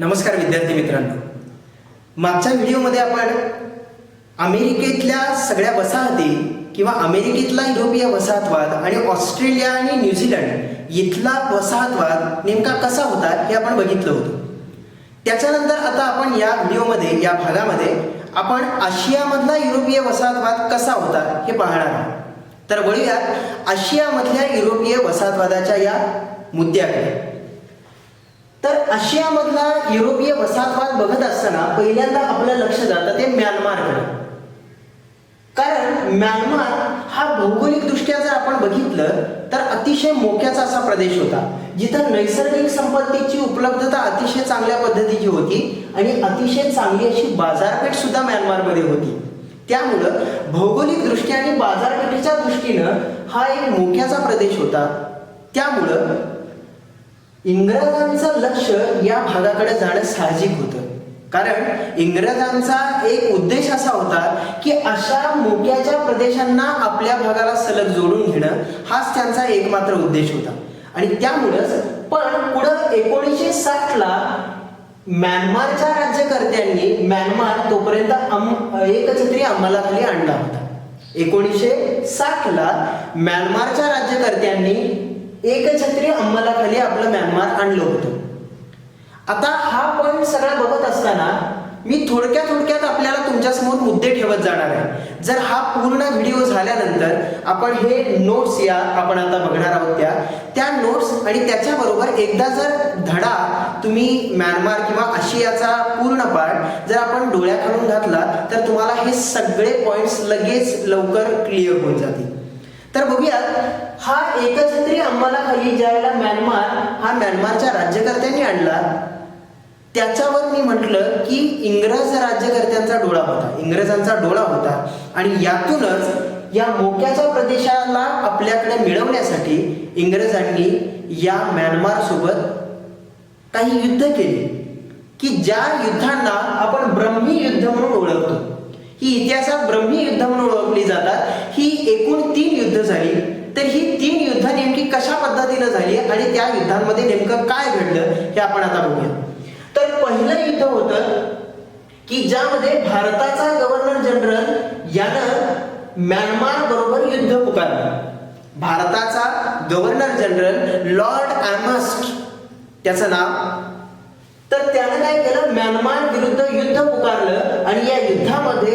नमस्कार विद्यार्थी मित्रांनो, मागच्या व्हिडिओमध्ये आपण अमेरिकेतल्या सगळ्या वसाहती किंवा अमेरिकेतला युरोपीय वसाहतवाद आणि ऑस्ट्रेलिया आणि न्यूझीलंड इथला वसाहतवाद नेमका कसा होता हे आपण बघितलं होतं. त्याच्यानंतर आता आपण या व्हिडिओमध्ये या भागामध्ये आपण आशियामधला युरोपीय वसाहतवाद कसा होता हे पाहणार आहोत. तर वळूयात आशियामधल्या युरोपीय वसाहतवादाच्या या मुद्द्याकडे. तर आशियामधला युरोपीय वसाहतवाद बघत असताना पहिल्यांदा आपलं लक्ष जातं ते म्यानमारकडे. कारण म्यानमार हा भौगोलिकदृष्ट्या जर आपण बघितलं तर अतिशय मोक्याचा असा प्रदेश होता, जिथं नैसर्गिक संपत्तीची उपलब्धता अतिशय चांगल्या पद्धतीची होती आणि अतिशय चांगली अशी बाजारपेठ सुद्धा म्यानमारमध्ये होती. त्यामुळं भौगोलिकदृष्ट्या आणि बाजारपेठेच्या दृष्टीनं हा एक मोक्याचा प्रदेश होता. त्यामुळं इंग्रजांचं लक्ष या भागाकडे जाणं साहजिक होतं. कारण इंग्रजांचा एक उद्देश असा होता की अशा मोक्याच्या प्रदेशांना आपल्या भागाला सलग जोडून घेणं हाच त्यांचा एकमात्र उद्देश होता. आणि त्यामुळंच पण पुढं 1960ला म्यानमारच्या राज्यकर्त्यांनी म्यानमार तोपर्यंत एकछत्री अंमलाखाली आणला होता. 1960ला म्यानमारच्या राज्यकर्त्यांनी एकछत्री अंमलाखाली आपलं म्यानमार आणलं होतं. आता हा पॉइंट सगळा बघत असताना मी थोडक्यात आपल्याला तुमच्यासमोर मुद्दे ठेवत जाणार आहे. जर हा पूर्ण व्हिडिओ झाल्यानंतर आपण हे नोट्स या आपण आता बघणार आहोत त्या नोट्स आणि त्याच्याबरोबर एकदा जर धडा तुम्ही म्यानमार किंवा आशियाचा पूर्ण पार्ट जर आपण डोळ्याखालून घातला तर तुम्हाला हे सगळे पॉइंट्स लगेच लवकर क्लिअर होऊन जातील. तर बघूयात, हा एकछत्री अंमलाखाली ज्यावेळेला म्यानमारच्या राज्यकर्त्यांनी आणला त्याच्यावर मी म्हटलं की इंग्रज राज्यकर्त्यांचा डोळा होता, इंग्रजांचा डोळा होता. आणि यातूनच या मोक्याच्या प्रदेशाला आपल्याकडे मिळवण्यासाठी इंग्रजांनी या म्यानमार सोबत काही युद्ध केली की ज्या युद्धांना आपण ब्रह्मी युद्ध म्हणून ओळखतो. ही इतिहासात ब्रह्मी युद्ध म्हणून ओळखली जातात. ही एकूण 3 युद्ध झाली. तर ही 3 युद्ध नेमकी कशा पद्धतीनं झाली आणि त्या युद्धांमध्ये नेमकं काय घडलं हे आपण आता बघूया. तर पहिलं युद्ध होतं की ज्यामध्ये भारताचा गव्हर्नर जनरल यानं म्यानमार बरोबर युद्ध पुकारलं. भारताचा गव्हर्नर जनरल लॉर्ड ॲमहर्स्ट त्याचं नाव. तर त्यानं काय केलं, म्यानमार विरुद्ध युद्ध पुकारलं आणि या युद्धामध्ये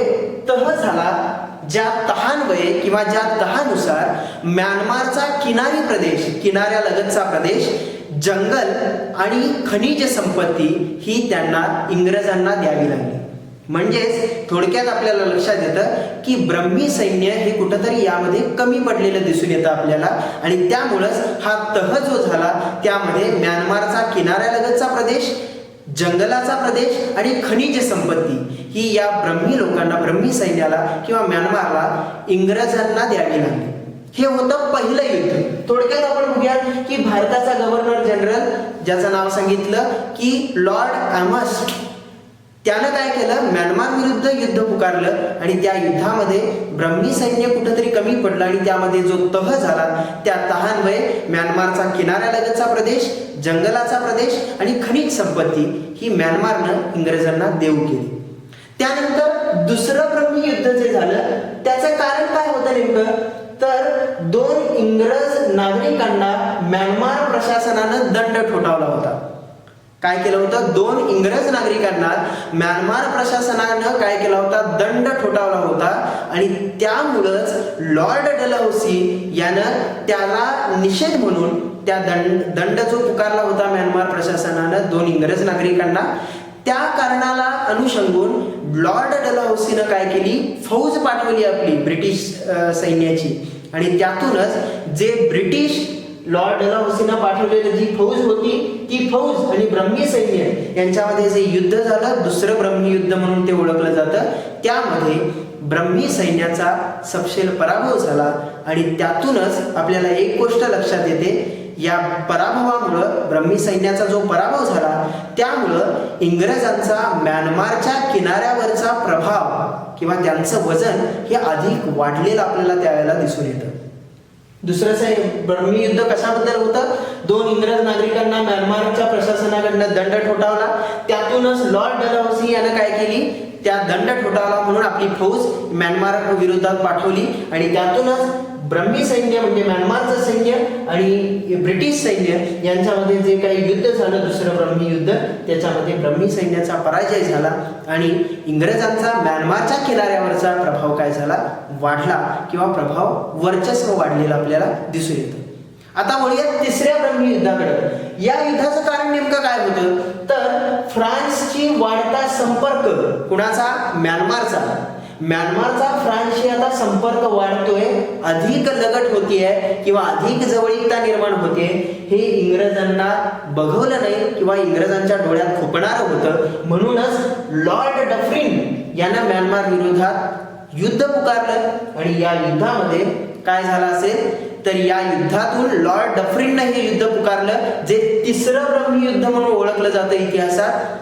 तह झाला. ज्या तहान्वये किंवा ज्या तहानुसार म्यानमारचा किनारी प्रदेश, किनाऱ्यालगतचा प्रदेश, जंगल आणि खनिज संपत्ती ही त्यांना इंग्रजांना द्यावी लागली. म्हणजेच थोडक्यात आपल्याला लक्षात येतं की ब्रह्मी सैन्य हे कुठंतरी यामध्ये कमी पडलेलं दिसून येतं आपल्याला. आणि त्यामुळंच हा तह जो झाला त्यामध्ये म्यानमारचा किनाऱ्यालगतचा प्रदेश, जंगलाचा प्रदेश आणि खनिज संपत्ती ही या ब्रह्मी लोकांना, ब्रह्मी सैन्याला किंवा म्यानमारला इंग्रजांना द्यावी लागली. हे होतं पहिलं युद्ध. थोडक्यात आपण बघूयात की भारताचा गव्हर्नर जनरल ज्याचं नाव सांगितलं की लॉर्ड ॲमहर्स्ट, त्यानं काय केलं, म्यानमार विरुद्ध युद्ध पुकारलं आणि त्या युद्धामध्ये ब्रह्मी सैन्य कुठंतरी कमी पडलं आणि त्यामध्ये जो तह झाला त्या तहान्वये म्यानमारचा किनाऱ्यालगतचा प्रदेश, जंगलाचा प्रदेश आणि खनिज संपत्ती ही म्यानमारनं इंग्रजांना देऊ केली. त्यानंतर दुसरं ब्रह्मी युद्ध जे झालं त्याचं कारण काय होतं नेमकं, तर 2 इंग्रज नागरिकांना म्यानमार प्रशासनानं दंड ठोठावला होता. काय केलं होतं, 2 इंग्रज नागरिकांना म्यानमार प्रशासनानं काय केला होता, दंड ठोठावला होता. आणि त्यामुळंच लॉर्ड डलहौसी यानं त्याला निषेध म्हणून त्या दंड जो पुकारला होता म्यानमार प्रशासनानं 2 इंग्रज नागरिकांना, त्या कारणाला अनुषंगून लॉर्ड डलहौसीनं काय केली, फौज पाठवली आपली ब्रिटिश सैन्याची. आणि त्यातूनच जे ब्रिटिश लॉर्ड डलहौसीनं पाठवलेली जी फौज होती ती फौज आणि ब्रह्मी सैन्य यांच्यामध्ये जे युद्ध झालं, दुसरं ब्रह्मी युद्ध म्हणून ते ओळखलं जातं, त्यामध्ये ब्रह्मी सैन्याचा सपशेल पराभव झाला. आणि त्यातूनच आपल्याला एक गोष्ट लक्षात येते, या पराभवामुळं, ब्रह्मी सैन्याचा जो पराभव झाला त्यामुळं इंग्रजांचा म्यानमारच्या किनाऱ्यावरचा प्रभाव किंवा त्यांचं वजन हे अधिक वाढलेलं आपल्याला त्यावेळेला दिसून येतं. दुसरं ब्रह्मी युद्ध कशाबद्दल होतं? 2 इंग्रज नागरिकांना म्यानमारच्या प्रशासनाकडनं दंड ठोठावला. त्यातूनच लॉर्ड डलहौसी यानं काय केली? त्या दंड ठोठावला म्हणून आपली फौज म्यानमार विरोधात पाठवली आणि त्यातूनच ब्रह्मी सैन्य म्हणजे म्यानमारचं सैन्य आणि ब्रिटिश सैन्य यांच्यामध्ये जे काही युद्ध झालं दुसरं ब्रह्मी युद्ध, त्याच्यामध्ये ब्रह्मी सैन्याचा पराजय झाला आणि इंग्रजांचा म्यानमारच्या किनाऱ्यावरचा प्रभाव काय झाला? वाढला किंवा प्रभाव वर्चस्व वाढलेला आपल्याला दिसून येतं. आता वळूयात तिसऱ्या ब्रह्मी युद्धाकडे. या युद्धाचं कारण नेमकं काय होतं? तर फ्रान्सची वाढता संपर्क, कुणाचा? म्यानमारचा. म्यानमारचा फ्रान्सशी आता संपर्क वाढतोय, अधिक लगट होतीये किंवा अधिक जवळीकता निर्माण होते. हे इंग्रजांना बघवलं नाही किंवा इंग्रजांच्या डोळ्यात खुपणारं होतं. म्हणूनच लॉर्ड डफरिन यानं म्यानमार विरोधात युद्ध पुकारलं आणि या युद्धामध्ये काय झालं असेल? तर या युद्धातून लॉर्ड डफरिननं हे युद्ध पुकारलं, जे तिसरं ब्रह्मी युद्ध म्हणून ओळखलं जातं इतिहासात.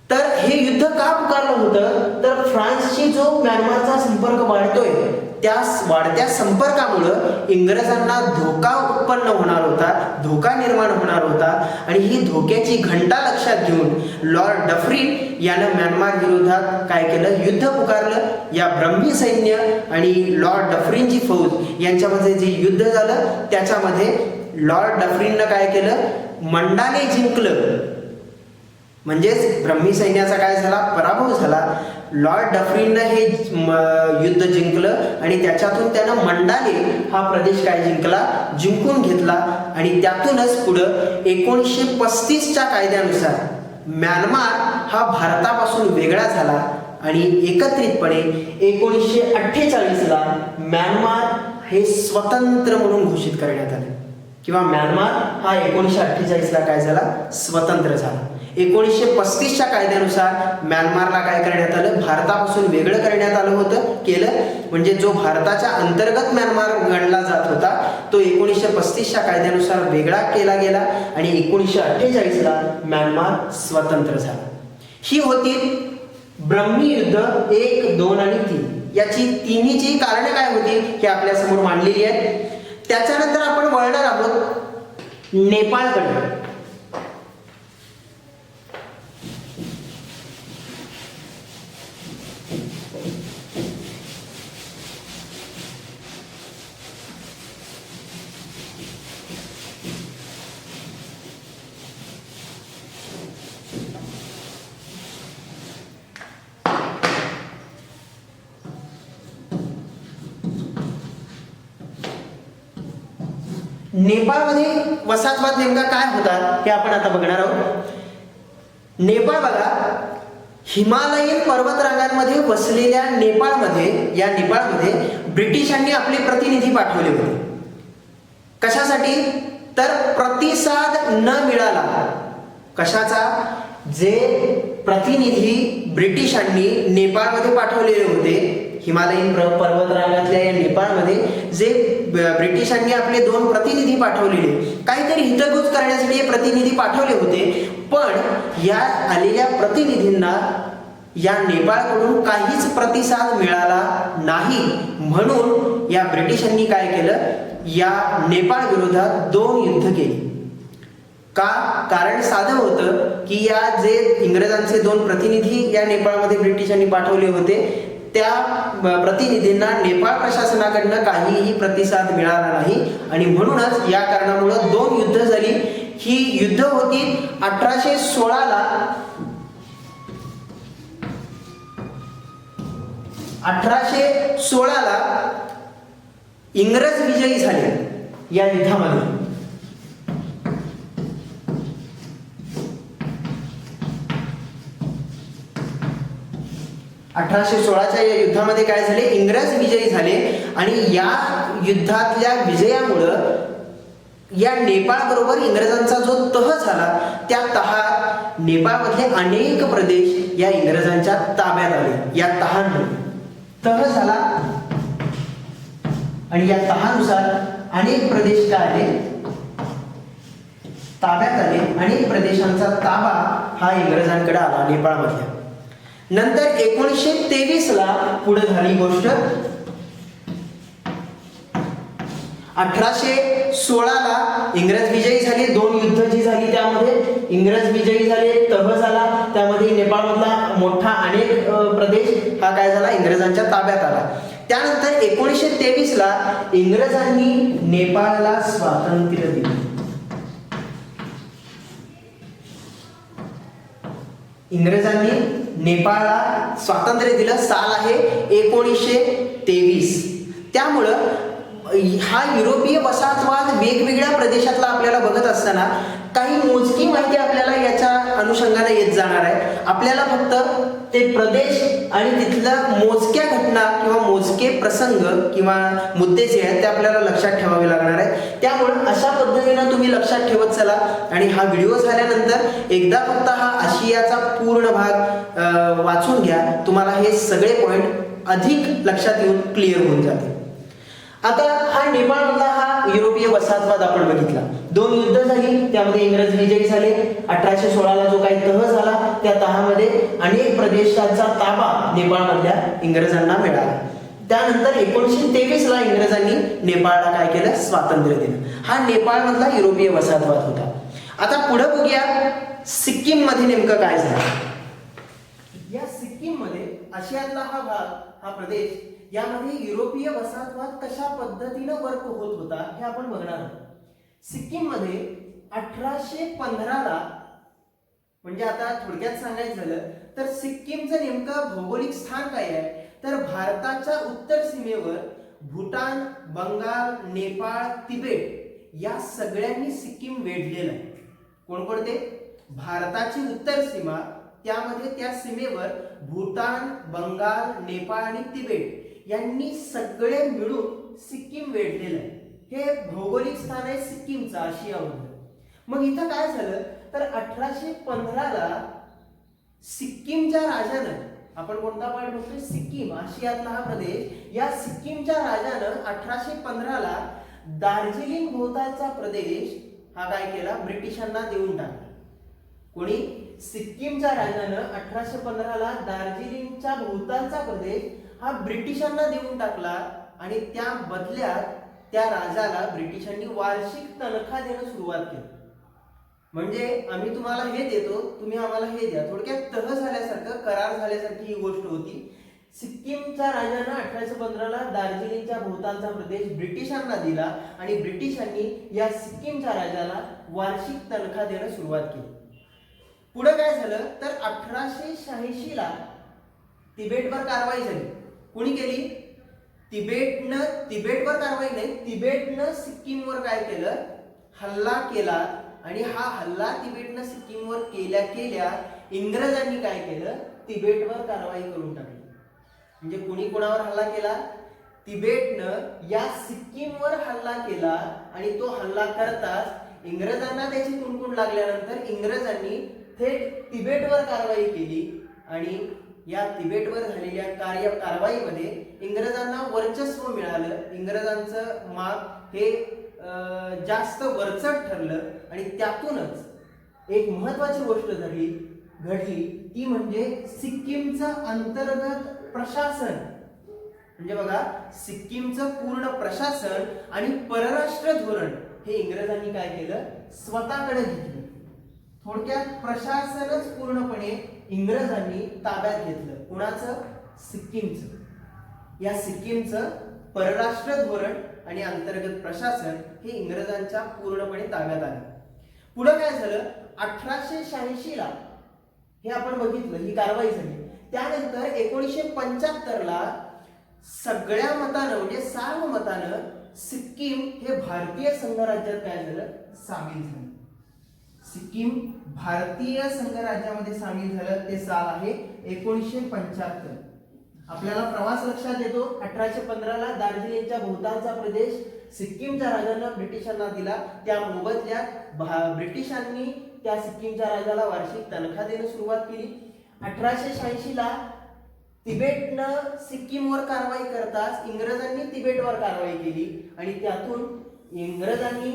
तर हे युद्ध का पुकारलं होतं? तर फ्रान्सशी जो म्यानमारचा संपर्क वाढतोय, त्या वाढत्या संपर्कामुळं इंग्रजांना धोका उत्पन्न होणार होता, धोका निर्माण होणार होता आणि ही धोक्याची घंटा लक्षात घेऊन लॉर्ड डफरिन यानं म्यानमार विरोधात काय केलं? युद्ध पुकारलं. या ब्रह्मी सैन्य आणि लॉर्ड डफरिनची फौज यांच्यामध्ये जे युद्ध झालं त्याच्यामध्ये लॉर्ड डफरिननं काय केलं? मंडाले जिंकलं. म्हणजेच ब्रह्मी सैन्याचा काय झाला? पराभव झाला. लॉर्ड डफरिननं हे युद्ध जिंकलं आणि त्याच्यातून त्यानं मंडाले हा प्रदेश काय जिंकला? जिंकून घेतला आणि त्यातूनच पुढं 1935च्या कायद्यानुसार म्यानमार हा भारतापासून वेगळा झाला आणि एकत्रितपणे 1948ला म्यानमार हे स्वतंत्र म्हणून घोषित करण्यात आले किंवा म्यानमार हा 1948ला काय झाला? स्वतंत्र झाला. 1935च्या कायद्यानुसार म्यानमारला काय करण्यात आलं? भारतापासून वेगळं करण्यात आलं होतं, केलं. म्हणजे जो भारताच्या अंतर्गत म्यानमार गणला जात होता तो 1935च्या कायद्यानुसार वेगळा केला गेला आणि 1948ला म्यानमार स्वतंत्र झाला. ही होती ब्रह्मी युद्ध 1, 2 आणि 3. याची तिन्हीची कारणे काय होती हे आपल्या समोर मांडलेली आहेत. त्याच्यानंतर आपण वळणार आहोत नेपाळकडे. नेपाळमध्ये वसाहतवाद नेमका काय होता हे आपण आता बघणार आहोत. नेपाळ बघा, हिमालयीन पर्वतरांगांमध्ये वसलेल्या या नेपाळमध्ये ब्रिटिशांनी आपले प्रतिनिधी पाठवले होते. कशासाठी? तर प्रतिसाद न मिळाला. कशाचा? जे प्रतिनिधी ब्रिटिशांनी नेपाळमध्ये पाठवलेले होते, हिमालयीन पर्वतरांगातल्या या नेपाळमध्ये जे ब्रिटिशांनी आपले 2 प्रतिनिधी पाठवलेले, काहीतरी हितगुज करण्यासाठी हे प्रतिनिधी पाठवले होते. पण या आलेल्या प्रतिनिधींना या नेपाळकडून काहीच प्रतिसाद मिळाला नाही. म्हणून या ब्रिटिशांनी काय केलं? या नेपाळ विरोधात 2 युद्ध केली. का? कारण साधं होतं की या जे इंग्रजांचे 2 प्रतिनिधी या नेपाळमध्ये ब्रिटिशांनी पाठवले होते त्या प्रतिनिधींना नेपाळ प्रशासनाकडनं काहीही प्रतिसाद मिळाला नाही आणि म्हणूनच या कारणामुळं 2 युद्ध झाली. ही युद्ध होती 1816ला. 1816ला इंग्रज विजयी झाले या युद्धामध्ये. 1816च्या या युद्धामध्ये काय झाले? इंग्रज विजयी झाले आणि या युद्धातल्या विजयामुळं या नेपाळ बरोबर इंग्रजांचा जो तह झाला त्या तहात नेपाळमधले अनेक प्रदेश या इंग्रजांच्या ताब्यात आले. या तहामुळे तह झाला आणि या तहानुसार अनेक प्रदेश काय आले? ताब्यात आले. अनेक प्रदेशांचा ताबा हा इंग्रजांकडे आला नेपाळमधल्या. नंतर 1923ला पुढे झाली गोष्ट. 1816 ला इंग्रज विजयी झाले, 2 युद्ध जी झाली त्यामध्ये इंग्रज विजयी झाले, तह झाला, त्यामध्ये नेपाळमधला मोठा अनेक प्रदेश हा काय झाला इंग्रजांच्या ताब्यात आला. त्यानंतर 1923 ला इंग्रजांनी नेपाळला स्वातंत्र्य दिले. इंग्रजांनी नेपाळला स्वातंत्र्य दिलं. साल आहे 1923. त्यामुळं हा युरोपीय वसाहतवाद वेगवेगळ्या प्रदेशातला आपल्याला बघत असताना काही मोजकी माहिती आपल्याला याच्या अनुषंगाने येत जाणार आहे. आपल्याला फक्त ते प्रदेश आणि तिथल्या मोजक्या घटना किंवा मोजके प्रसंग किंवा मुद्दे जे आहेत ते आपल्याला लक्षात ठेवावे लागणार आहे. त्यामुळे अशा पद्धतीनं तुम्ही लक्षात ठेवत चला आणि हा व्हिडिओ झाल्यानंतर एकदा फक्त हा आशियाचा पूर्ण भाग वाचून घ्या. तुम्हाला हे सगळे पॉइंट अधिक लक्षात येऊन क्लिअर होऊन जाते. आता हा नेपाळमधला हा युरोपीय वसाहतवाद आपण बघितला. 2 युद्ध झाली, त्यामध्ये इंग्रज विजयी झाले. 1816 ला जो काही तह झाला त्या तहामध्ये अनेक प्रदेशांचा ताबा नेपाळमधल्या इंग्रजांना मिळाला. त्यानंतर 1923 ला इंग्रजांनी नेपाळला काय केलं स्वातंत्र्य दिलं. हा नेपाळमधला युरोपीय वसाहतवाद होता. आता पुढे बघूया सिक्कीम मध्ये नेमकं काय झालं. या सिक्कीम मध्ये आशियातला हा भाग हा प्रदेश यामध्ये युरोपीय वसाहतवाद कशा पद्धतीनं वर्क होत होता हे आपण बघणार आहोत. सिक्कीम मध्ये 1815 ला म्हणजे आता थोडक्यात सांगायचं झालं तर सिक्कीमचं नेमकं भौगोलिक स्थान काय आहे तर भारताच्या उत्तर सीमेवर भूटान, बंगाल, नेपाळ, तिबेट या सगळ्यांनी सिक्कीम वेढलेलं आहे. कोणकोणते? भारताची उत्तर सीमा, त्यामध्ये त्या सीमेवर भूटान, बंगाल, नेपाळ आणि तिबेट यांनी सगळे मिळून सिक्कीम वेढलेलं आहे. हे भौगोलिक स्थान आहे सिक्कीमचं आशियामध्ये. मग इथं काय झालं तर 1815 ला सिक्कीमच्या राजानं, आपण कोणता पॉइंट बघतोय सिक्कीम आशियातला हा प्रदेश, या सिक्कीमच्या राजानं 1815 ला दार्जिलिंग भोवतालचा प्रदेश हा काय केला ब्रिटिशांना देऊन टाकला. कोणी? सिक्कीमच्या राजानं 1815 ला दार्जिलिंगच्या भोवतालचा प्रदेश हा ब्रिटिशांना देऊन टाकला आणि त्या बदल्यात त्या राजाला ब्रिटिशांनी वार्षिक तनखा देणं सुरुवात केली. म्हणजे आम्ही तुम्हाला हे देतो, तुम्ही आम्हाला हे द्या. थोडक्यात तह झाल्यासारखं, करार झाल्यासारखी ही गोष्ट होती. सिक्कीमच्या राजानं 1815 ला दार्जिलिंगच्या भोवतालचा प्रदेश ब्रिटिशांना दिला आणि ब्रिटिशांनी या सिक्कीमच्या राजाला वार्षिक तनखा देणं सुरुवात केली. पुढे काय झालं तर 1886 ला तिबेटवर कारवाई झाली. कोणी केली? तिबेटवर कारवाई नाही, तिबेटनं सिक्कीमवर काय केलं हल्ला केला आणि हा हल्ला तिबेटनं सिक्कीमवर केल्या इंग्रजांनी काय केलं तिबेटवर कारवाई करून टाकली. म्हणजे कोणी कोणावर हल्ला केला? तिबेटनं या सिक्कीमवर हल्ला केला आणि तो हल्ला करताच इंग्रजांना त्याची कुणकुण लागल्यानंतर इंग्रजांनी थेट तिबेटवर कारवाई केली आणि या तिबेटवर झालेल्या कारवाईमध्ये इंग्रजांना वर्चस्व मिळालं. इंग्रजांचं माप हे जास्त वरचढ ठरलं आणि त्यातूनच एक महत्वाची गोष्ट घडली ती म्हणजे सिक्कीमचं अंतर्गत प्रशासन. म्हणजे बघा सिक्कीमचं पूर्ण प्रशासन आणि परराष्ट्र धोरण हे इंग्रजांनी काय केलं स्वतःकडे घेतलं. थोडक्यात प्रशासनच पूर्णपणे इंग्रजांनी ताब्यात घेतलं. कुणाचं? सिक्कीमचं. या सिक्कीमचं परराष्ट्र धोरण आणि अंतर्गत प्रशासन हे इंग्रजांच्या पूर्णपणे ताब्यात आलं. पुढे काय झालं 1886 ला हे आपण बघितलं, ही कारवाई झाली. त्यानंतर 1975 ला सगळ्या मतानं म्हणजे सार्वमतानं सिक्कीम हे भारतीय संघराज्यात काय झालं सामील झालं. सिक्कीम भारतीय संघराज्यामध्ये सामील झालं. ते साल आहे 1975. आपल्याला प्रवास लक्षात येतो. 1815 ला दार्जिलिंगच्या भोवतालचा प्रदेश सिक्कीमच्या राजानं ब्रिटिशांना दिला. त्या मोबदल्यात ब्रिटिशांनी त्या सिक्कीमच्या राजाला वार्षिक तनखा देणं सुरुवात केली. 1886 ला तिबेटनं सिक्कीमवर कारवाई करताच इंग्रजांनी तिबेटवर कारवाई केली आणि त्यातून इंग्रजांनी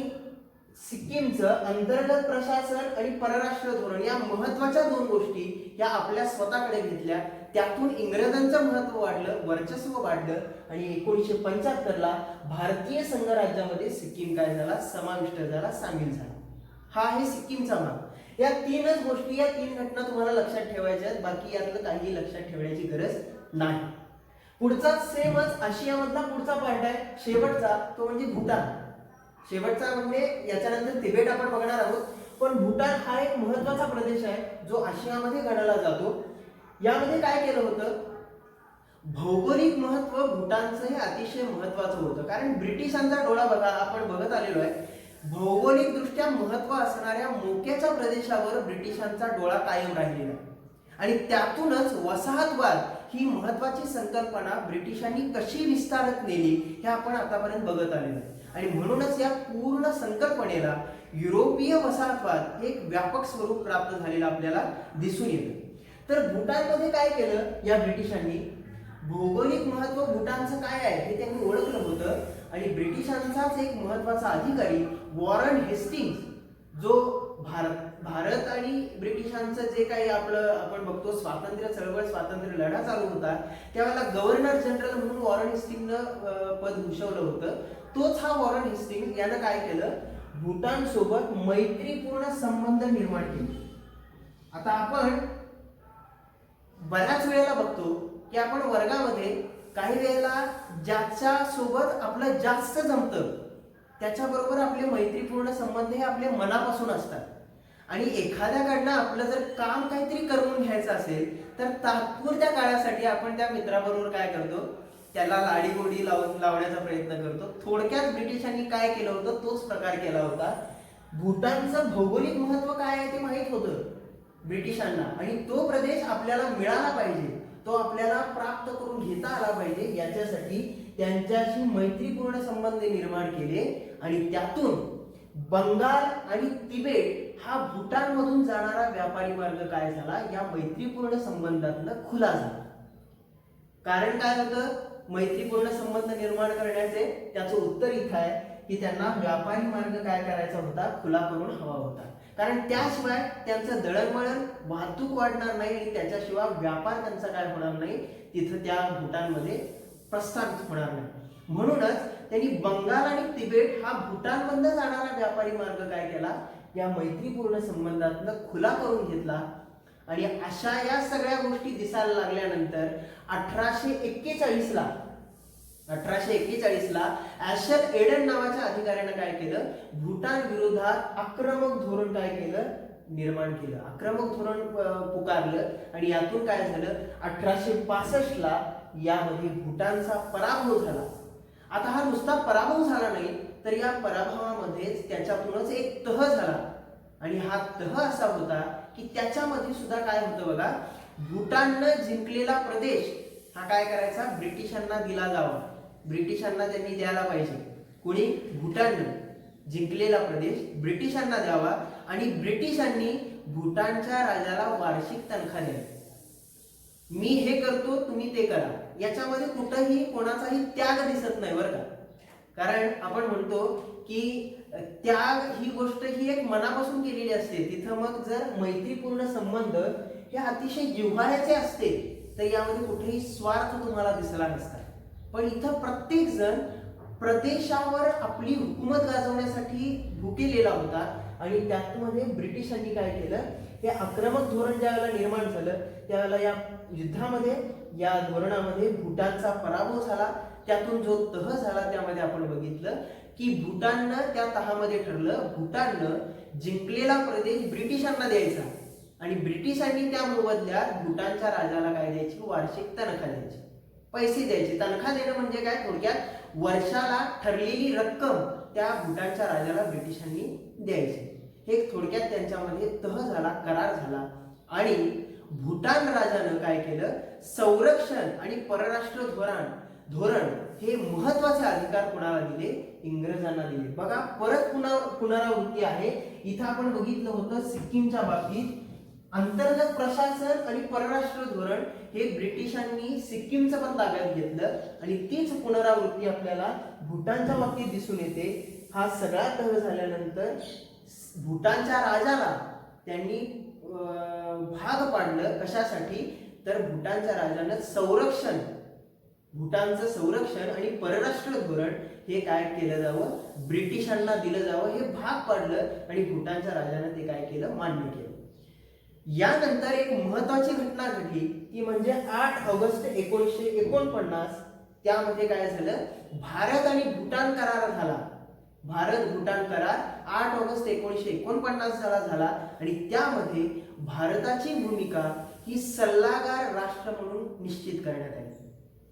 सिक्कीमचं अंतर्गत प्रशासन आणि परराष्ट्र धोरण या महत्वाच्या 2 गोष्टी या आपल्या स्वतःकडे घेतल्या. त्यातून इंग्रजांचं महत्व वाढलं, वर्चस्व वाढलं आणि 1975ला भारतीय संघराज्यामध्ये सिक्कीम काय झाला, समाविष्ट झाला, सामील झाला. हा आहे सिक्कीमचा भाग. या तीनच गोष्टी, या तीन घटना तुम्हाला लक्षात ठेवायच्या आहेत, बाकी यातलं काही लक्षात ठेवण्याची गरज नाही. पुढचा सेमच आशियामधला पुढचा पार्ट आहे, शेवटचा, तो म्हणजे भूटान. शेवटचा म्हणजे याच्यानंतर तिबेट आपण बघणार आहोत, पण भूटान हा एक महत्वाचा प्रदेश आहे जो आशियामध्ये गणला जातो. यामध्ये काय केलं होतं, भौगोलिक महत्व भूटानचं हे अतिशय महत्वाचं होतं, कारण ब्रिटिशांचा डोळा बघा आपण बघत आलेलो आहे. भौगोलिक दृष्ट्या महत्व असणाऱ्या मोक्याच्या प्रदेशावर ब्रिटिशांचा डोळा कायम राहिलेला आहे आणि त्यातूनच वसाहतवाद ही महत्वाची संकल्पना ब्रिटिशांनी कशी विस्तारत नेली हे आपण आतापर्यंत बघत आलेलो आहे. आणि म्हणूनच या पूर्ण संकल्पनेला युरोपीय वसाहतवाद हे एक व्यापक स्वरूप प्राप्त झालेलं आपल्याला दिसून येतं. तर भूटानमध्ये काय केलं या ब्रिटिशांनी, भौगोलिक महत्व भूटानचं काय आहे हे त्यांनी ओळखलं होतं आणि ब्रिटिशांचाच एक महत्वाचा अधिकारी वॉरन हेस्टिंग्स, जो भारत आणि ब्रिटिशांचं जे काही आपलं आपण बघतो स्वातंत्र्य चळवळ, स्वातंत्र्य लढा चालू होता, त्यावेळेला गव्हर्नर जनरल म्हणून वॉरन हेस्टिंगनं पद भूषवलं होतं. तोच हा वॉरन हेस्टिंग्स यानं काय केलं, भूटान सोबत मैत्रीपूर्ण संबंध निर्माण केले. आता आपण बऱ्याच वेळेला बघतो की आपण वर्गामध्ये काही वेळेला ज्याच्या सोबत आपलं जास्त जमतं त्याच्याबरोबर आपले मैत्रीपूर्ण संबंध हे आपल्या मनापासून असतात आणि एखाद्याकडनं आपलं जर काम काहीतरी करून घ्यायचं असेल तर तात्पुरत्या काळासाठी आपण त्या मित्राबरोबर काय करतो, त्याला लाडीगोडी लावण्याचा प्रयत्न करतो. थोडक्यात ब्रिटिशांनी काय केलं होतं, तोच प्रकार केला होता. भूटानचं भौगोलिक महत्व काय आहे ते माहित होतं ब्रिटिशांना आणि तो प्रदेश आपल्याला मिळाला पाहिजे, तो आपल्याला प्राप्त करून घेता आला पाहिजे, याच्यासाठी त्यांच्याशी मैत्रीपूर्ण संबंध निर्माण केले आणि त्यातून बंगाल आणि तिबेट हा भूटान मधून जाणारा व्यापारी मार्ग काय झाला, या मैत्रीपूर्ण संबंधातनं खुला झाला. कारण काय होतं मैत्रीपूर्ण संबंध निर्माण करण्याचे, त्याचं उत्तर इथं आहे की त्यांना व्यापारी मार्ग काय करायचा होता, खुला करून हवा होता. कारण त्याशिवाय त्यांचं दळणवळण, वाहतूक वाढणार नाही आणि त्याच्याशिवाय व्यापार त्यांचा काय होणार नाही, तिथं त्या भूटानमध्ये प्रस्थापित होणार नाही. म्हणूनच त्यांनी बंगाल आणि तिबेट हा भूटानमधून जाणारा व्यापारी मार्ग काय केला, या मैत्रीपूर्ण संबंधातनं खुला करून घेतला. आणि अशा या सगळ्या गोष्टी दिसायला लागल्यानंतर 1841ला ॲशल एडन नावाच्या अधिकाऱ्यानं काय केलं, भूटान विरोधात आक्रमक धोरण काय केलं, निर्माण केलं, आक्रमक धोरण पुकारलं आणि यातून काय झालं, 1865ला यामध्ये भूटानचा पराभव झाला. आता हा नुसता पराभव झाला नाही तर या पराभवामध्येच त्याच्यातूनच एक तह झाला आणि हा तह असा होता की त्याच्यामध्ये सुद्धा काय होतं बघा, भूटाननं जिंकलेला प्रदेश हा काय करायचा, ब्रिटिशांना दिला जावा, ब्रिटिशांना त्यांनी द्यायला पाहिजे. कोणी, भूटाननं जिंकलेला प्रदेश ब्रिटिशांना द्यावा आणि ब्रिटिशांनी भूटानच्या राजाला वार्षिक तनखा द्यावी. मी हे करतो तुम्ही ते करा, याच्यामध्ये कुठंही कोणाचाही त्याग दिसत नाही बरं का. कारण आपण म्हणतो की त्याग ही गोष्ट ही एक मनापासून केलेली असते, तिथं मग जर मैत्रीपूर्ण संबंध हे अतिशय जिव्हाळ्याचे असते तर यामध्ये कुठेही स्वार्थ तुम्हाला दिसला नसता. पण इथं प्रत्येक जण प्रदेशावर आपली हुकूमत गाजवण्यासाठी भुकेलेला होता आणि त्यामध्ये ब्रिटिशांनी काय केलं, हे आक्रमक धोरण ज्यावेळेला निर्माण झालं त्यावेळेला या युद्धामध्ये, या धोरणामध्ये भूटानचा पराभव झाला. त्यातून जो तह झाला त्यामध्ये आपण बघितलं की भूटाननं त्या तहामध्ये ठरलं, भूटाननं जिंकलेला प्रदेश ब्रिटिशांना द्यायचा आणि ब्रिटिशांनी त्या मोबदल्यात भूटानच्या राजाला काय द्यायची, वार्षिक तनखा द्यायची, पैसे द्यायचे. तनखा देणं म्हणजे काय, थोडक्यात वर्षाला ठरलेली रक्कम त्या भूटानच्या राजाला ब्रिटिशांनी द्यायची. हे थोडक्यात त्यांच्यामध्ये तह झाला, करार झाला आणि भूटान राजानं काय केलं, संरक्षण आणि परराष्ट्र धोरण हे महत्वाचे अधिकार कोणाला दिले, इंग्रजांना दिले. बघा परत पुनरावृत्ती आहे. इथं आपण बघितलं होतं सिक्कीमच्या बाबतीत अंतर्गत प्रशासन आणि परराष्ट्र धोरण हे ब्रिटिशांनी सिक्कीमचं पण ताब्यात घेतलं आणि तीच पुनरावृत्ती आपल्याला भूटानच्या बाबतीत दिसून येते. हा सगळा तह झाल्यानंतर भूटानच्या राजाला त्यांनी भाग पाडलं, कशासाठी तर भूटानचं संरक्षण आणि परराष्ट्र धोरण हे काय केलं जावं, ब्रिटिशांना दिलं जावं, हे भाग पाडलं आणि भूटानच्या राजाने ते काय केलं, मान्य केलं. यानंतर एक महत्वाची घटना घडली ती म्हणजे 8 ऑगस्ट 1949. त्यामध्ये काय झालं, भारत आणि भूटान करार झाला. भारत भूटान करार 8 ऑगस्ट 1949 झाला आणि त्यामध्ये भारताची भूमिका ही सल्लागार राष्ट्र म्हणून निश्चित करण्यात आली.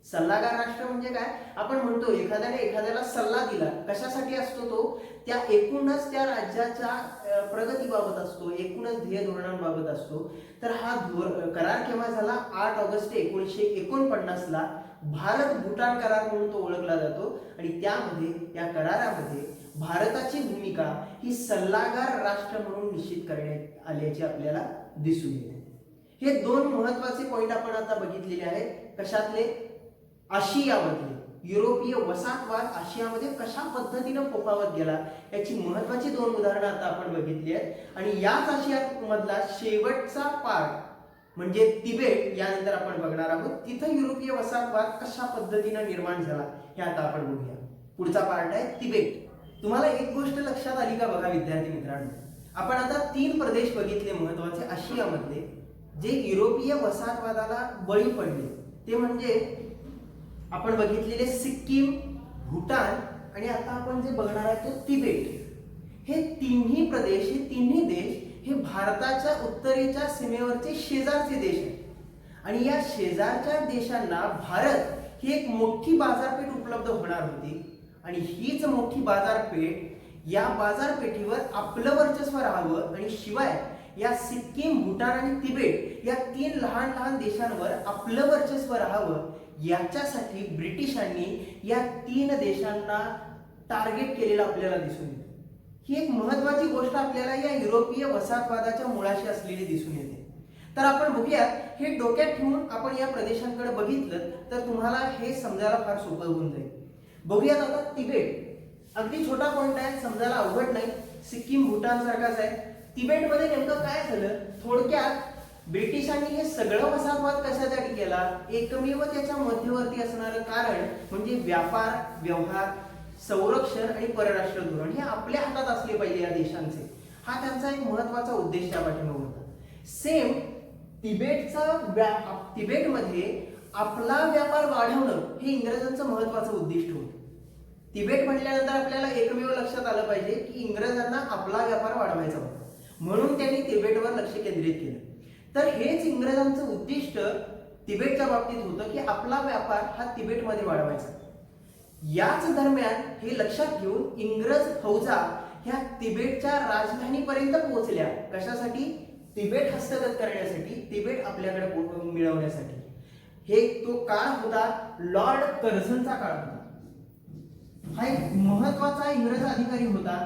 सल्लागार राष्ट्र म्हणजे काय, आपण म्हणतो एखाद्याला सल्ला दिला, कशासाठी असतो तो, त्या एकूणच त्या राज्याच्या प्रगतीबाबत असतो, एकूणच ध्येय धोरणांबाबत असतो. तर हा करार केव्हा झाला, 8 ऑगस्ट 1949 ला भारत भूटान करार म्हणून तो ओळखला जातो. आणि त्यामध्ये या करारामध्ये भारताची भूमिका ही सल्लागार राष्ट्र म्हणून निश्चित करण्यात आल्याचे आपल्याला दिसून येते. हे 2 महत्वाचे पॉइंट आपण आता बघितलेले आहेत. कशातले, आशियामधले, युरोपीय वसाहतवाद आशियामध्ये कशा पद्धतीने फोफावत गेला याची महत्वाची 2 उदाहरणं आता आपण बघितली आहेत. आणि याच आशियामधला शेवटचा पार्ट म्हणजे तिबेट, यानंतर आपण बघणार आहोत तिथं युरोपीय वसाहतवाद कशा पद्धतीने निर्माण झाला हे आता आपण बघूया. पुढचा पार्ट आहे तिबेट. तुम्हाला एक गोष्ट लक्षात आली का बघा विद्यार्थी मित्रांनो, आपण आता 3 प्रदेश बघितले महत्वाचे आशियामधले जे युरोपीय वसाहतवादाला बळी पडले. ते म्हणजे आपण बघितलेले सिक्कीम, भूटान आणि आता आपण जे बघणार आहे तो तिबेट. हे तिन्ही प्रदेश, हे तिन्ही देश हे भारताच्या उत्तरेच्या सीमेवरचे शेजारचे देश आहेत. आणि या शेजारच्या देशांना भारत ही एक मोठी बाजारपेठ उपलब्ध होणार होती. आणि हीच मोठी बाजारपेठ, या बाजारपेठीवर आपलं वर्चस्व राहावं आणि शिवाय या सिक्कीम, भूटान आणि तिबेट या 3 लहान देशांवर आपलं वर्चस्व राहावं, याच्यासाठी ब्रिटिशांनी या 3 देशांना टार्गेट केलेलं आपल्याला दिसून येतं. ही एक महत्वाची गोष्ट आपल्याला या युरोपीय वसाहतवादाच्या मुळाशी असलेली दिसून येते. तर आपण बघूया, हे डोक्यात ठेवून आपण या प्रदेशांकडे बघितलं तर तुम्हाला हे समजायला फार सोपं होऊन जाईल. बघूयात आता तिबेट. अगदी छोटा पॉइंट आहे, समजायला अवघड नाही, सिक्कीम भूटान सारखाच आहे. तिबेटमध्ये नेमकं काय झालं, थोडक्यात ब्रिटिशांनी हे सगळं वसाहतवाद कशासाठी केला, एकमेव त्याच्या मध्यवर्ती असणारं कारण म्हणजे व्यापार, व्यवहार, संरक्षण आणि परराष्ट्र धोरण हे आपल्या हातात असले पाहिजे या देशांचे. हा त्यांचा एक महत्वाचा उद्देश त्या पाठीमागे होता. सेम तिबेटमध्ये आपला व्यापार वाढवणं हे इंग्रजांचं महत्वाचं उद्दिष्ट होतं. तिबेट म्हटल्यानंतर आपल्याला एकमेव लक्षात आलं पाहिजे की इंग्रजांना आपला व्यापार वाढवायचा होता, म्हणून त्यांनी तिबेटवर लक्ष केंद्रित केलं. तर हेच इंग्रजांचं उद्दिष्ट तिबेटच्या बाबतीत होतं की आपला व्यापार हा तिबेटमध्ये वाढवायचा. याच दरम्यान हे लक्षात घेऊन इंग्रज फौजा ह्या तिबेटच्या राजधानीपर्यंत पोहोचल्या. कशासाठी, तिबेट हस्तगत करण्यासाठी, तिबेट आपल्याकडे मिळवण्यासाठी. हे तो काळ होता लॉर्ड कर्झनचा काळ होता. हा एक महत्वाचा इंग्रज अधिकारी होता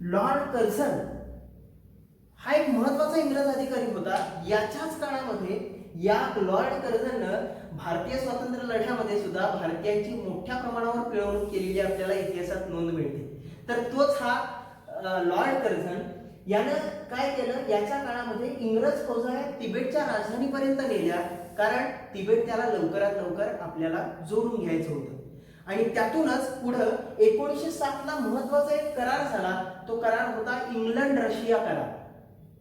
लॉर्ड कर्झन. हा एक महत्वाचा इंग्रज अधिकारी होता. याच्याच काळामध्ये या लॉर्ड कर्झननं भारतीय स्वातंत्र्य लढ्यामध्ये सुद्धा भारतीयांची मोठ्या प्रमाणावर पिळवणूक केलेली आपल्याला इतिहासात नोंद मिळते. तर तोच हा लॉर्ड कर्झन यानं काय केलं, याच्या काळामध्ये इंग्रज फौजा तिबेटच्या राजधानीपर्यंत नेल्या, कारण तिबेट त्याला लवकरात लवकर आपल्याला जोडून घ्यायचं होतं. आणि त्यातूनच पुढे 1907 ला महत्वाचा एक करार झाला. तो करार होता इंग्लंड रशिया करार.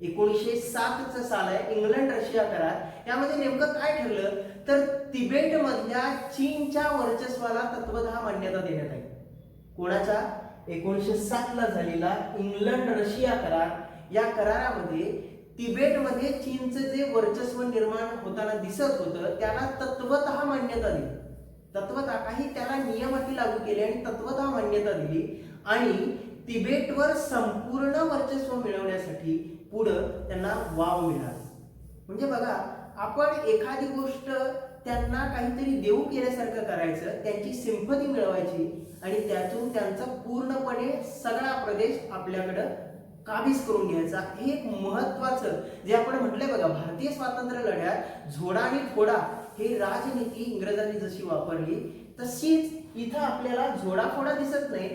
1907 साल आहे, इंग्लंड रशिया करार. यामध्ये नेमकं काय ठरलं तर तिबेट मधल्या चीनच्या वर्चस्वाला तत्वतः मान्यता देण्यात आली. कोणाच्या, 1907 ला झालेला इंग्लंड रशिया करार. या करारामध्ये तिबेटमध्ये चीनचं जे वर्चस्व निर्माण होताना दिसत होतं त्याला तत्वतः मान्यता दिली. तत्वतः काही त्याला नियम अटी लागू केले आणि तत्वतः मान्यता दिली. आणि तिबेटवर संपूर्ण वर्चस्व मिळवण्यासाठी पुढं त्यांना वाव मिळाला. म्हणजे बघा, आपण एखादी गोष्ट त्यांना काहीतरी देऊ केल्यासारखं करायचं, त्यांची सिंपती मिळवायची आणि त्यातून त्यांचा पूर्णपणे सगळा प्रदेश आपल्याकडं काबीज करून घ्यायचा. हे एक महत्वाचं जे आपण म्हटलंय बघा, भारतीय स्वातंत्र्य लढ्यात झोडा आणि फोडा हे राजनीती इंग्रजांनी जशी वापरली तशीच इथं आपल्याला झोडाफोडा दिसत नाही,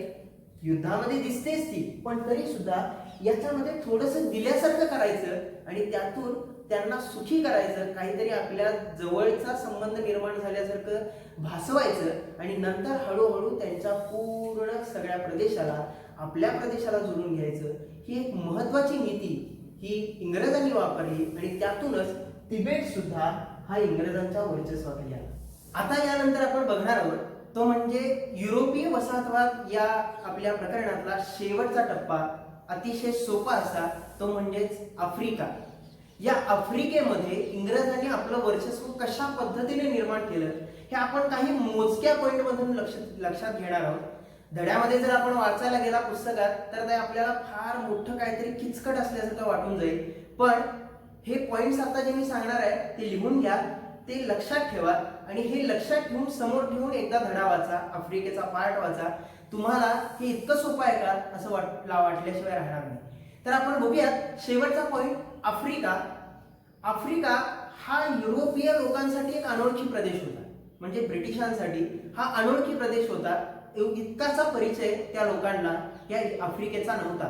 युद्धामध्ये दिसतेच ती, पण तरी सुद्धा याच्यामध्ये थोडंसं दिल्यासारखं करायचं आणि त्यातून त्यांना सुखी करायचं, काहीतरी आपल्या जवळचा संबंध निर्माण झाल्यासारखं भासवायचं आणि नंतर हळूहळू त्यांच्या पूर्ण सगळ्या प्रदेशाला आपल्या प्रदेशाला जोडून घ्यायचं. ही एक महत्वाची नीती ही इंग्रजांनी वापरली आणि त्यातूनच तिबेट सुद्धा हा इंग्रजांच्या वर्चस्वाखाली आला. आता यानंतर आपण बघणार आहोत तो म्हणजे युरोपीय वसाहतवाद या आपल्या प्रकरणातला शेवटचा टप्पा, अतिशय सोपा असा, तो म्हणजेच आफ्रिका. या आफ्रिकेमध्ये इंग्रजांनी आपलं वर्चस्व कशा पद्धतीने निर्माण केलं हे आपण काही मोजक्या पॉइंटमधून लक्षात घेणार आहोत. धड्यामध्ये जर आपण वाचायला गेला पुस्तकात तर ते आपल्याला फार मोठं काहीतरी किचकट असल्यासारखं वाटून जाईल, पण हे पॉइंट्स आता जे मी सांगणार आहे ते लिहून घ्या, ते लक्षात ठेवा आणि हे लक्षात ठेवून समोर ठेवून एकदा धडा वाचा, आफ्रिकेचा पार्ट वाचा. तुम्हाला हे इतकं सोपं आहे का असं वाटल्याशिवाय राहणार नाही. तर आपण बघूयात शेवटचा पॉइंट, आफ्रिका. आफ्रिका हा युरोपीय लोकांसाठी एक अनोळखी प्रदेश होता, म्हणजे ब्रिटिशांसाठी हा अनोळखी प्रदेश होता. इतकाचा परिचय त्या लोकांना या आफ्रिकेचा नव्हता.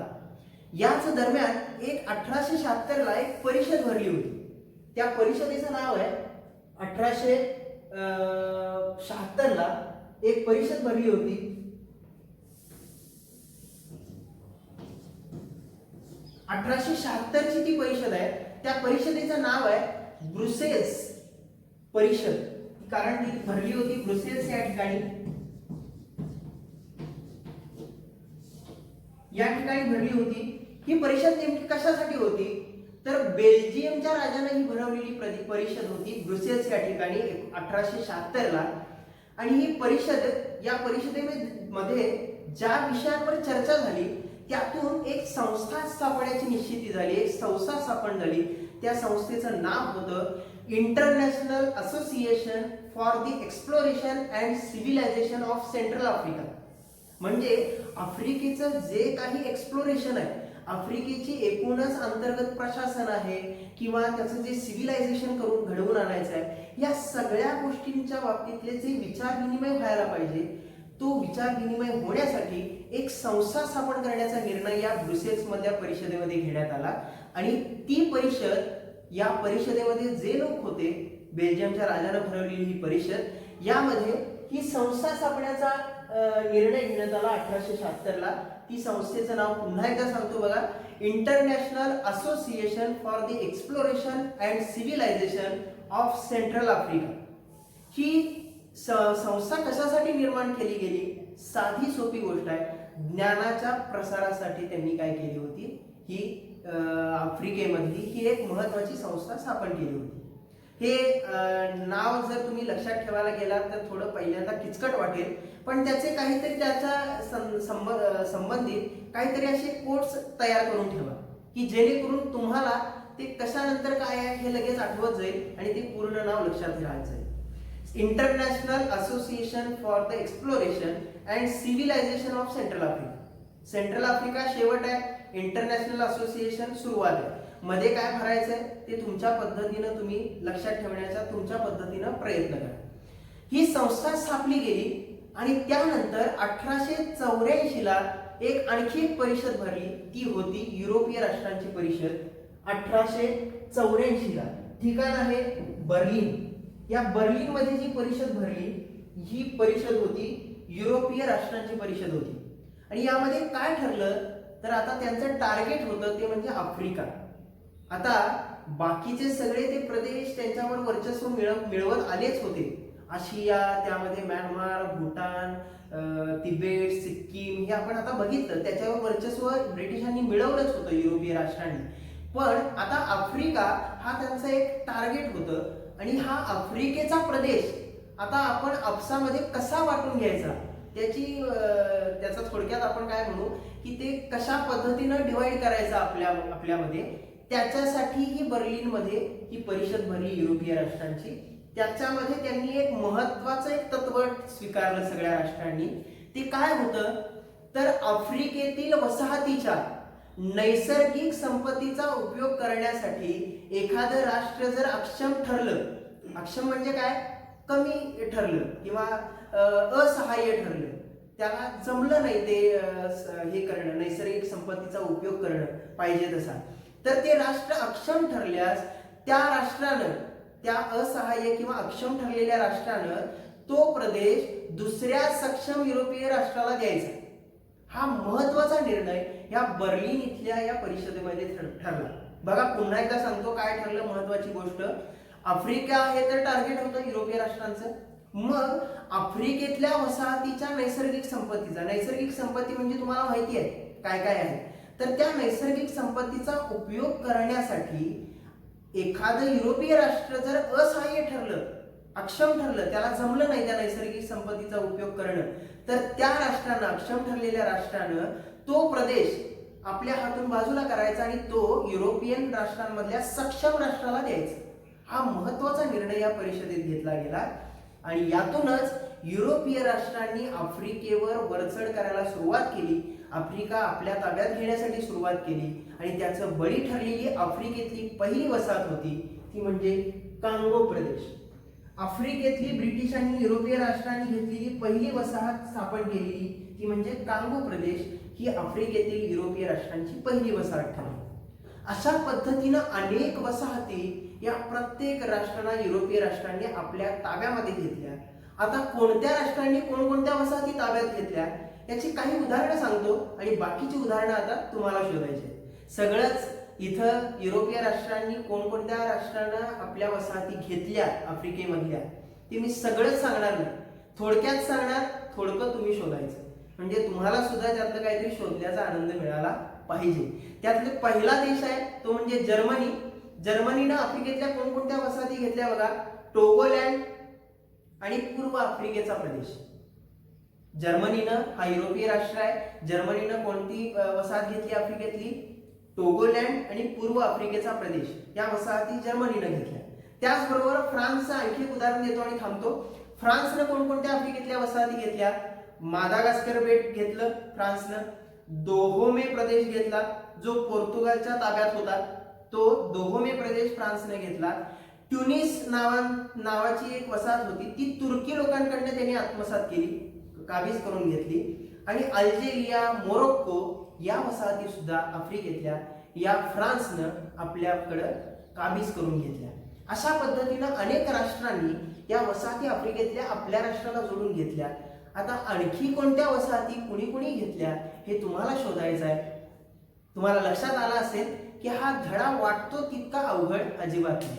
याच दरम्यान एक 1876 ला एक परिषद भरली होती. त्या परिषदेचं नाव आहे 1876 ला एक परिषद भरली होती. 1876 ची ती परिषद आहे. त्या परिषदेचं नाव आहे ब्रुसेल्स परिषद, कारण ती भरली होती ब्रुसेल्स या ठिकाणी. या ठिकाणी भरली होती. ही परिषद नेमकी कशासाठी होती तर बेल्जियमच्या राजाने ही भरवलेली परिषद होती ब्रुसेल्स या ठिकाणी 1876 ला. आणि ही परिषद, या परिषदेमध्ये ज्या विषयांवर चर्चा झाली त्यातून एक संस्था स्थापण्याची निश्चिती झाली, एक संस्था स्थापन झाली. त्या संस्थेचं नाव होतं International association for the exploration and civilisation of central Africa. म्हणजे आफ्रिकेचं जे काही एक्सप्लोरेशन आहे, आफ्रिकेची एकूणच अंतर्गत प्रशासन आहे किंवा त्याचं जे सिव्हिलायझेशन करून घडवून आणायचं आहे, या सगळ्या गोष्टींच्या बाबतीतले जे विचार विनिमय व्हायला पाहिजे, तो विचार विनिमय होण्यासाठी एक संस्था स्थापन करण्याचा निर्णय या ब्रुसेल्स मधल्या परिषदेमध्ये घेण्यात आला. आणि ती परिषद, या परिषदेमध्ये जे लोक होते, बेल्जियमच्या राजाने भरवलेली ही परिषद, यामध्ये ही संस्था स्थापण्याचा निर्णय घेण्यात आला 1876 ला. ती संस्थेचं नाव पुन्हा एकदा सांगतो बघा, international association for the exploration and civilisation of central Africa. ही संस्था कशासाठी निर्माण केली गेली? साधी सोपी गोष्ट आहे, ज्ञानाच्या प्रसारासाठी त्यांनी काय केली होती, ही आफ्रिकेमधली ही एक महत्वाची संस्था स्थापन केली होती. हे नाव जर तुम्ही लक्षात ठेवायला गेलात तर थोडं पहिल्यांदा किचकट वाटेल, पण त्याचे काहीतरी त्याच्या संबंधित काहीतरी असे कोट्स तयार करून ठेवा की जेणेकरून तुम्हाला ते कशानंतर काय आहे हे लगेच आठवत जाईल आणि ते पूर्ण नाव लक्षात राहायचं. International association for the exploration and civilisation of central Africa. Central Africa शेवट आहे, इंटरनॅशनल असोसिएशन सुरुवात आहे. मध्ये काय भरायचंय ते तुमच्या पद्धतीनं तुम्ही लक्षात ठेवण्याचा तुमच्या पद्धतीनं प्रयत्न करा. ही संस्था स्थापली गेली आणि त्यानंतर 1884 ला एक आणखी एक परिषद भरली, ती होती युरोपीय राष्ट्रांची परिषद. 1884 ला ठिकाण आहे बर्लिन. या बर्लिन मध्ये जी परिषद भरली ही परिषद होती युरोपीय राष्ट्रांची परिषद होती. आणि यामध्ये काय ठरलं तर आता त्यांचं टार्गेट होतं ते म्हणजे आफ्रिका. आता बाकीचे सगळे ते प्रदेश त्यांच्यावर वर्चस्व मिळवत आलेच होते. आशिया, त्यामध्ये म्यानमार, भूटान, तिबेट, सिक्कीम हे आपण आता बघितलं, त्याच्यावर वर्चस्व ब्रिटिशांनी मिळवलंच होतं युरोपीय राष्ट्रांनी. पण आता आफ्रिका हा त्यांचा एक टार्गेट होतं आणि हा आफ्रिकेचा प्रदेश आता आपण आपसामध्ये कसा वाटून घ्यायचा त्याचा थोडक्यात आपण काय म्हणू की ते कशा पद्धतीनं डिवाइड करायचा आपल्यामध्ये, त्याच्यासाठी ही बर्लिनमध्ये ही परिषद भरली युरोपीय राष्ट्रांची. त्याच्यामध्ये त्यांनी एक महत्वाचं एक तत्व स्वीकारलं सगळ्या राष्ट्रांनी. ते काय होतं तर आफ्रिकेतील वसाहतीच्या नैसर्गिक संपत्तीचा उपयोग करण्यासाठी एखादं राष्ट्र जर अक्षम ठरलं, अक्षम म्हणजे काय, कमी ठरलं किंवा असहाय्य ठरलं, त्याला जमलं नाही ते हे करणं, नैसर्गिक संपत्तीचा उपयोग करणं पाहिजे तसा, तर ते राष्ट्र अक्षम ठरल्यास त्या राष्ट्रानं, त्या असहाय्य किंवा अक्षम ठरलेल्या राष्ट्रानं तो प्रदेश दुसऱ्या सक्षम युरोपीय राष्ट्राला द्यायचा. हा महत्वाचा निर्णय या बर्लिन इथल्या या परिषदेमध्ये ठरला. बघा पुन्हा एकदा सांगतो काय ठरलं महत्वाची गोष्ट. आफ्रिका हे तर टार्गेट होतं युरोपीय राष्ट्रांचं. मग आफ्रिकेतल्या वसाहतीच्या नैसर्गिक संपत्तीचा, नैसर्गिक संपत्ती म्हणजे तुम्हाला माहिती आहे काय काय आहे, तर त्या नैसर्गिक संपत्तीचा उपयोग करण्यासाठी एखादं युरोपीय राष्ट्र जर असहाय्य ठरलं, अक्षम ठरलं, त्याला जमलं नाही त्या नैसर्गिक संपत्तीचा उपयोग करणं, तर त्या राष्ट्रानं, अक्षम ठरलेल्या राष्ट्रानं तो प्रदेश आपल्या हातून बाजूला करायचा आणि तो युरोपियन राष्ट्रांमधल्या सक्षम राष्ट्राला द्यायचा. हा महत्वाचा निर्णय या परिषदेत घेतला गेला आणि यातूनच युरोपीय राष्ट्रांनी आफ्रिकेवर वरचढ करायला सुरुवात केली. आफ्रिका आपल्या ताब्यात घेण्यासाठी सुरुवात केली आणि त्याचं बळी ठरलेली आफ्रिकेतली पहिली वसाहत होती ती म्हणजे कांगो प्रदेश. आफ्रिकेतली ब्रिटिशांनी, युरोपीय राष्ट्रांनी घेतलेली पहिली वसाहत स्थापन केलेली ती म्हणजे कांगो प्रदेश ही आफ्रिकेतील युरोपीय राष्ट्रांची पहिली वसाहत ठरली. अशा पद्धतीनं अनेक वसाहती या प्रत्येक राष्ट्रांना, युरोपीय राष्ट्रांनी आपल्या ताब्यामध्ये घेतल्या. आता कोणत्या राष्ट्रांनी कोणकोणत्या वसाहती ताब्यात घेतल्या याची काही उदाहरणं सांगतो आणि बाकीची उदाहरणं आता तुम्हाला शोधायची. सगळंच इथं युरोपीय राष्ट्रांनी कोणकोणत्या राष्ट्रांना आपल्या वसाहती घेतल्या आफ्रिकेमधल्या ते मी सगळंच सांगणार नाही, थोडक्यात सांगणार, थोडकं तुम्ही शोधायचं, म्हणजे तुम्हाला सुद्धा त्यातलं काहीतरी शोधण्याचा आनंद मिळाला पाहिजे. त्यातले पहिला देश आहे तो म्हणजे जर्मनी. जर्मनीनं आफ्रिकेतल्या कोणकोणत्या वसाहती घेतल्या बघा, टोगोलँड आणि पूर्व आफ्रिकेचा प्रदेश. जर्मनीनं, हा युरोपीय राष्ट्र आहे, जर्मनीनं कोणती वसाहत घेतली आफ्रिकेतली, टोगोलँड आणि पूर्व आफ्रिकेचा प्रदेश या वसाहती जर्मनीनं घेतल्या. त्याचबरोबर फ्रान्सचं आणखी एक उदाहरण देतो आणि थांबतो. फ्रान्सनं कोणकोणत्या आफ्रिकेतल्या वसाहती घेतल्या, मादागास्कर बेट घेतलं फ्रान्सनं, दोहोमे प्रदेश घेतला जो पोर्तुगालच्या ताब्यात होता, तो दोहोमे प्रदेश फ्रान्सने घेतला. ट्युनिस नावाची एक वसाहत होती ती तुर्की लोकांकडनं त्यांनी आत्मसात केली, काबीज करून घेतली. आणि अल्जेरिया, मोरोक्को या वसाहती सुद्धा आफ्रिकेतल्या या फ्रान्सनं आपल्याकडं काबीज करून घेतल्या. अशा पद्धतीनं अनेक राष्ट्रांनी या वसाहती आफ्रिकेतल्या आपल्या राष्ट्राला जोडून घेतल्या. आता आणखी कोणत्या वसाहती कुणी कुणी घेतल्या हे तुम्हाला शोधायचं आहे. तुम्हाला लक्षात आलं असेल की हा धडा वाटतो तितका अवघड अजिबात नाही.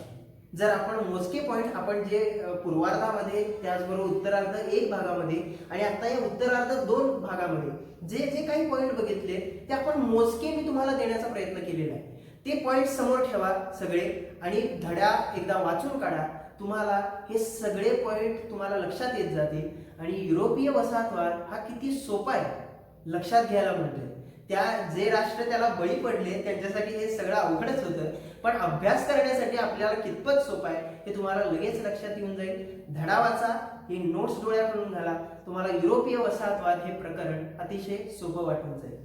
जर आपण मोजके पॉइंट, आपण जे पूर्वार्धामध्ये, त्याचबरोबर उत्तरार्ध एक भागामध्ये आणि आता या उत्तरार्ध दोन भागामध्ये जे जे काही पॉइंट बघितले ते आपण मोजके मी तुम्हाला देण्याचा प्रयत्न केलेला आहे. ते पॉइंट समोर ठेवा सगळे आणि धड्या एकदा वाचून काढा. तुम्हाला हे सगळे पॉइंट तुम्हाला लक्षात येत जातील आणि युरोपीय वसाहतवाद हा किती सोपा आहे लक्षात घ्यायला म्हणतोय. त्या जे राष्ट्र त्याला बळी पडले त्यांच्यासाठी हे सगळं अवघडच होतं, पण अभ्यास करण्यासाठी आपल्याला कितपत सोपं आहे हे तुम्हाला लगेच लक्षात येऊन जाईल. धडा वाचा, हे नोट्स डोळ्याकडून घाला, तुम्हाला युरोपीय वसाहतवाद हे प्रकरण अतिशय सोपं वाटून जाईल.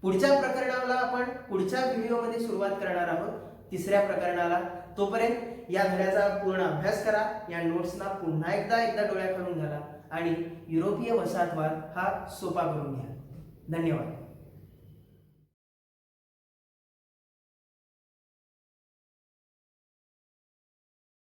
पुढच्या प्रकरणाला आपण पुढच्या व्हिडिओमध्ये सुरुवात करणार आहोत, तिसऱ्या प्रकरणाला. तोपर्यंत या धड्याचा पूर्ण अभ्यास करा, या नोट्सना पुन्हा एकदा डोळ्याकडून घाला आणि युरोपीय वसाहतवाद हा सोपा करून घ्या. धन्यवाद.